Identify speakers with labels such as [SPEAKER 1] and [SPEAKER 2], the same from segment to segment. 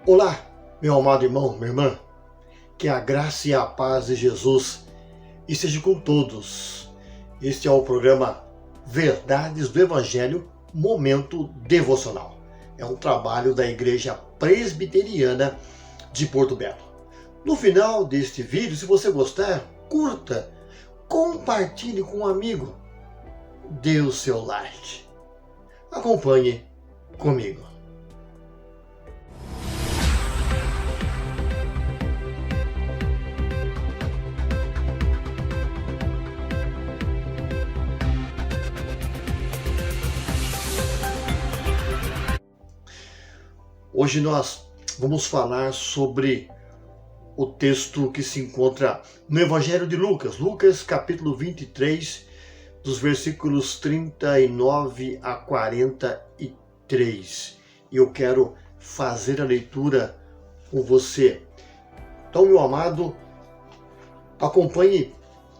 [SPEAKER 1] Olá, meu amado irmão, minha irmã, que a graça e a paz de Jesus esteja com todos. Este é o programa Verdades do Evangelho, Momento Devocional. É um trabalho da Igreja Presbiteriana de Porto Belo. No final deste vídeo, se você gostar, curta, compartilhe com um amigo, dê o seu like. Acompanhe comigo. Hoje nós vamos falar sobre o texto que se encontra no Evangelho de Lucas, Lucas capítulo 23, dos versículos 39 a 43. E eu quero fazer a leitura com você. Então, meu amado, acompanhe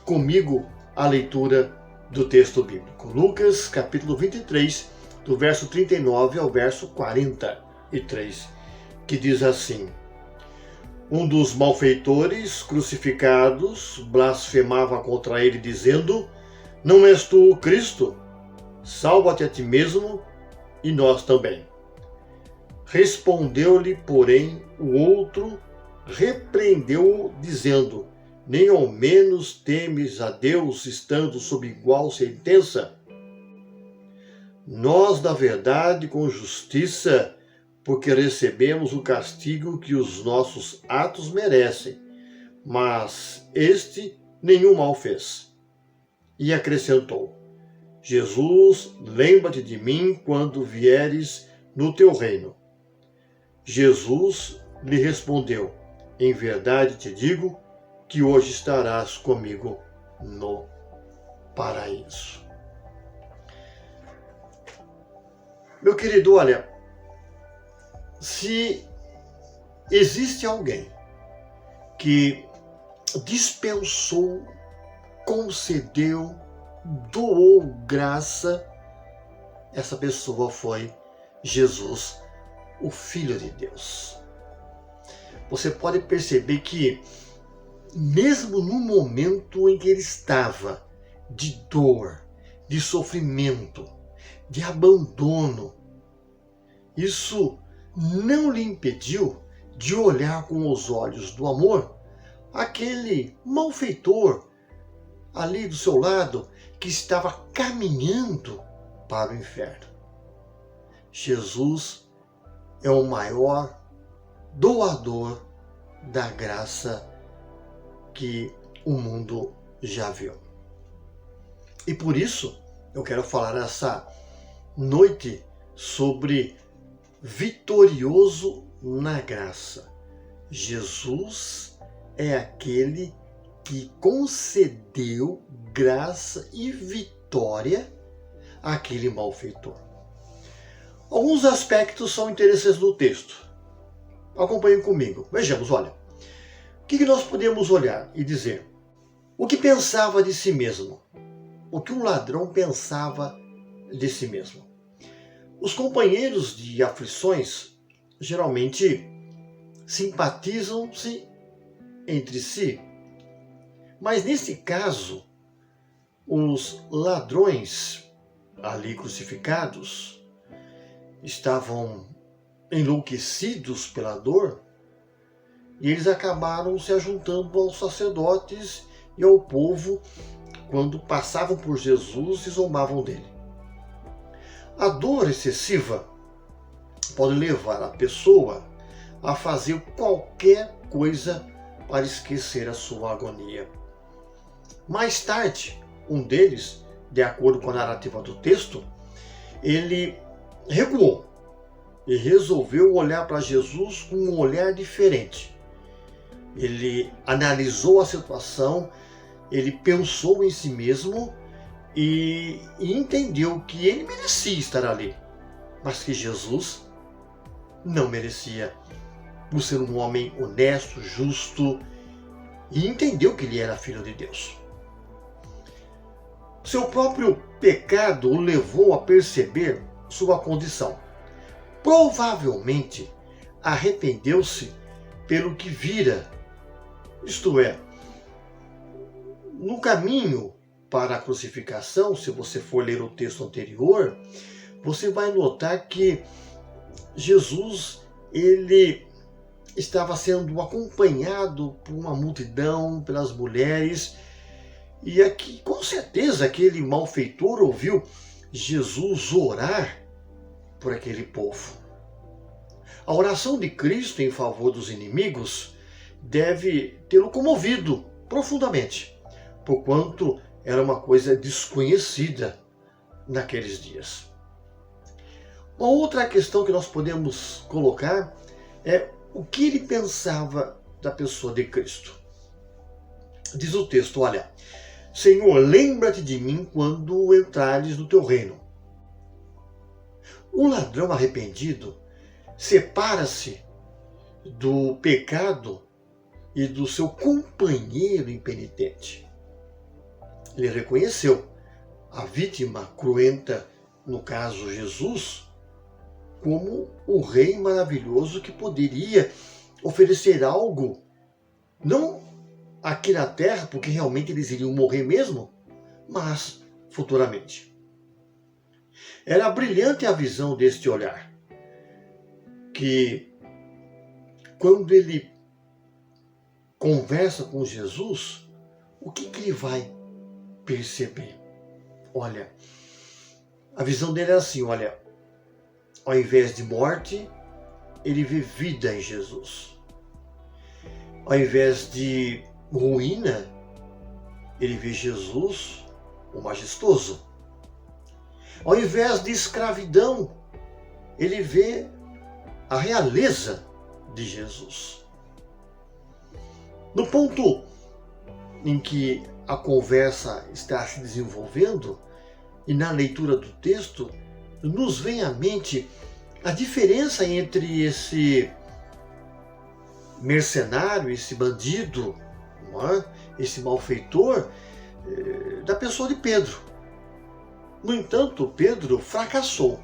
[SPEAKER 1] comigo a leitura do texto bíblico. Lucas capítulo 23, do verso 39 ao verso 43, que diz assim: Um dos malfeitores crucificados blasfemava contra ele, dizendo: Não és tu o Cristo? Salva-te a ti mesmo e nós também. Respondeu-lhe, porém, o outro, repreendeu-o, dizendo: Nem ao menos temes a Deus, estando sob igual sentença? Nós, na verdade, com justiça, porque recebemos o castigo que os nossos atos merecem, mas este nenhum mal fez. E acrescentou: Jesus, lembra-te de mim quando vieres no teu reino. Jesus lhe respondeu: Em verdade te digo que hoje estarás comigo no paraíso. Meu querido, olha, se existe alguém que dispensou, concedeu, doou graça, essa pessoa foi Jesus, o Filho de Deus. Você pode perceber que, mesmo no momento em que ele estava de dor, de sofrimento, de abandono, isso não lhe impediu de olhar com os olhos do amor aquele malfeitor ali do seu lado que estava caminhando para o inferno. Jesus é o maior doador da graça que o mundo já viu. E por isso eu quero falar essa noite sobre vitorioso na graça. Jesus é aquele que concedeu graça e vitória àquele malfeitor. Alguns aspectos são interessantes do texto. Acompanhem comigo. Vejamos, olha. O que nós podemos olhar e dizer? O que pensava de si mesmo? O que um ladrão pensava de si mesmo? Os companheiros de aflições geralmente simpatizam-se entre si. Mas nesse caso, os ladrões ali crucificados estavam enlouquecidos pela dor e eles acabaram se ajuntando aos sacerdotes e ao povo quando passavam por Jesus e zombavam dele. A dor excessiva pode levar a pessoa a fazer qualquer coisa para esquecer a sua agonia. Mais tarde, um deles, de acordo com a narrativa do texto, ele recuou e resolveu olhar para Jesus com um olhar diferente. Ele analisou a situação, ele pensou em si mesmo e entendeu que ele merecia estar ali, mas que Jesus não merecia, por ser um homem honesto, justo, e entendeu que ele era filho de Deus. Seu próprio pecado o levou a perceber sua condição. Provavelmente, arrependeu-se pelo que vira. Isto é, no caminho para a crucificação, se você for ler o texto anterior, você vai notar que Jesus, ele estava sendo acompanhado por uma multidão, pelas mulheres, e aqui, com certeza, aquele malfeitor ouviu Jesus orar por aquele povo. A oração de Cristo em favor dos inimigos deve tê-lo comovido profundamente, porquanto era uma coisa desconhecida naqueles dias. Uma outra questão que nós podemos colocar é o que ele pensava da pessoa de Cristo. Diz o texto, olha, Senhor, lembra-te de mim quando entrares no teu reino. O ladrão arrependido separa-se do pecado e do seu companheiro impenitente. Ele reconheceu a vítima cruenta, no caso Jesus, como o rei maravilhoso que poderia oferecer algo, não aqui na terra, porque realmente eles iriam morrer mesmo, mas futuramente. Era brilhante a visão deste olhar, que quando ele conversa com Jesus, o que ele vai perceber? Olha, a visão dele é assim, olha, ao invés de morte, ele vê vida em Jesus. Ao invés de ruína, ele vê Jesus, o majestoso. Ao invés de escravidão, ele vê a realeza de Jesus. No ponto em que a conversa está se desenvolvendo, e na leitura do texto, nos vem à mente a diferença entre esse mercenário, esse bandido, esse malfeitor, da pessoa de Pedro. No entanto, Pedro fracassou.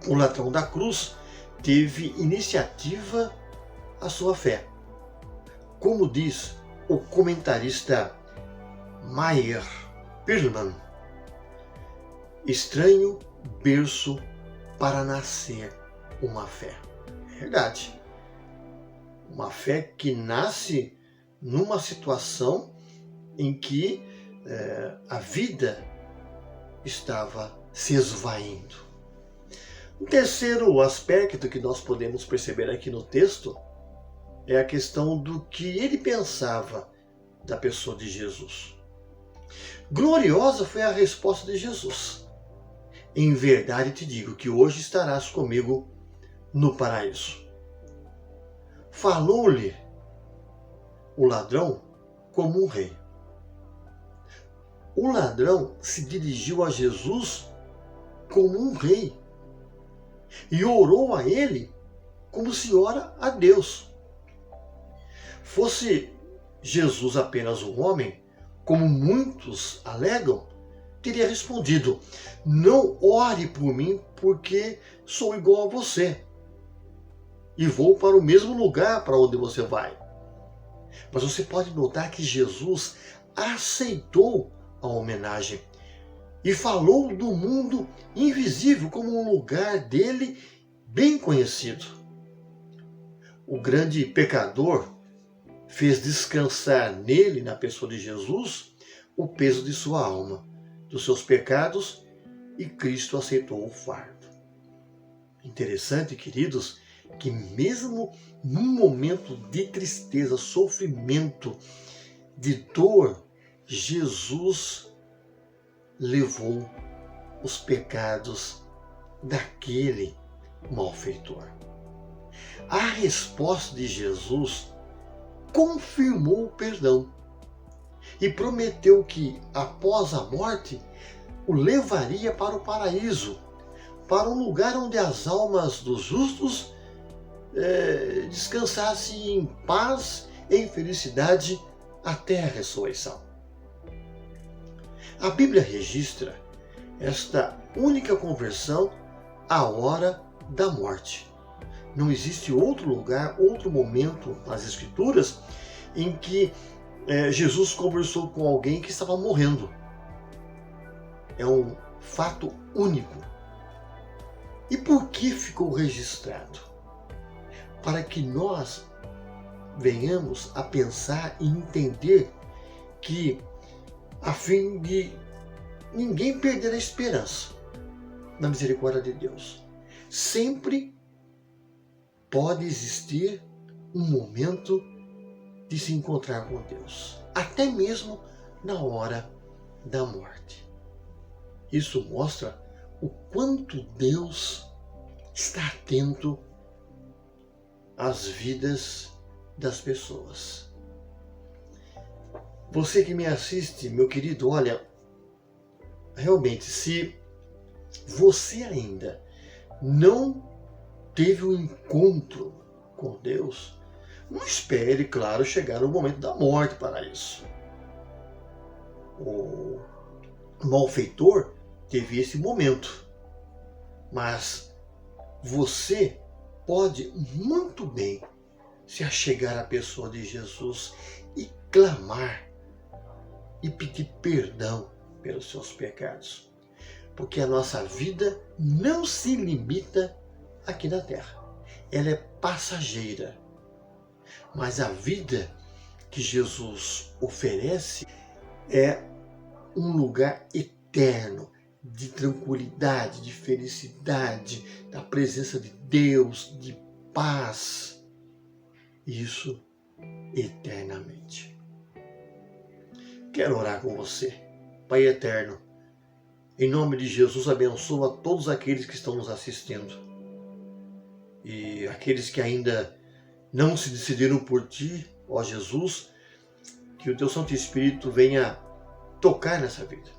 [SPEAKER 1] O ladrão da cruz teve iniciativa à sua fé. Como diz o comentarista Meyer Perlman, estranho berço para nascer uma fé. É verdade. Uma fé que nasce numa situação em que a vida estava se esvaindo. Um terceiro aspecto que nós podemos perceber aqui no texto é a questão do que ele pensava da pessoa de Jesus. Gloriosa foi a resposta de Jesus. Em verdade te digo que hoje estarás comigo no paraíso. Falou-lhe o ladrão como um rei. O ladrão se dirigiu a Jesus como um rei e orou a ele como se ora a Deus. Fosse Jesus apenas um homem, como muitos alegam, teria respondido: não ore por mim, porque sou igual a você e vou para o mesmo lugar para onde você vai. Mas você pode notar que Jesus aceitou a homenagem e falou do mundo invisível como um lugar dele bem conhecido. O grande pecador fez descansar nele, na pessoa de Jesus, o peso de sua alma, dos seus pecados, e Cristo aceitou o fardo. Interessante, queridos, que mesmo num momento de tristeza, sofrimento, de dor, Jesus levou os pecados daquele malfeitor. A resposta de Jesus confirmou o perdão e prometeu que, após a morte, o levaria para o paraíso, para um lugar onde as almas dos justos descansassem em paz e em felicidade até a ressurreição. A Bíblia registra esta única conversão à hora da morte. Não existe outro lugar, outro momento nas Escrituras em que Jesus conversou com alguém que estava morrendo. É um fato único. E por que ficou registrado? Para que nós venhamos a pensar e entender que, a fim de ninguém perder a esperança na misericórdia de Deus, sempre pode existir um momento de se encontrar com Deus, até mesmo na hora da morte. Isso mostra o quanto Deus está atento às vidas das pessoas. Você que me assiste, meu querido, olha, realmente, se você ainda não teve um encontro com Deus, não espere, claro, chegar o momento da morte para isso. O malfeitor teve esse momento, mas você pode muito bem se achegar à pessoa de Jesus e clamar e pedir perdão pelos seus pecados, porque a nossa vida não se limita aqui na terra, ela é passageira, mas a vida que Jesus oferece é um lugar eterno de tranquilidade, de felicidade, da presença de Deus, de paz, isso eternamente. Quero orar com você. Pai eterno, em nome de Jesus, abençoa todos aqueles que estão nos assistindo e aqueles que ainda não se decidiram por Ti, ó Jesus, que o Teu Santo Espírito venha tocar nessa vida,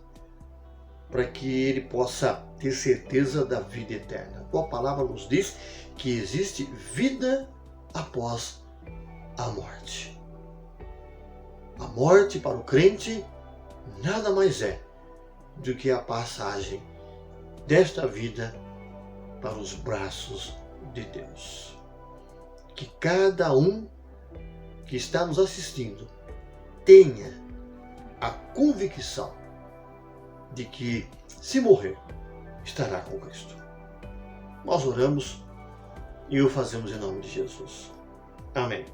[SPEAKER 1] para que ele possa ter certeza da vida eterna. A Tua palavra nos diz que existe vida após a morte. A morte para o crente nada mais é do que a passagem desta vida para os braços de Deus. Que cada um que está nos assistindo tenha a convicção de que, se morrer, estará com Cristo. Nós oramos e o fazemos em nome de Jesus. Amém.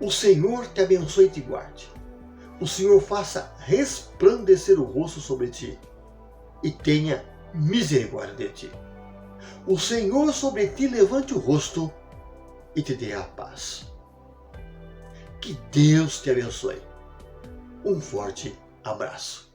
[SPEAKER 1] O Senhor te abençoe e te guarde. O Senhor faça resplandecer o rosto sobre ti e tenha misericórdia de ti. O Senhor sobre ti levante o rosto e te dê a paz. Que Deus te abençoe. Um forte abraço.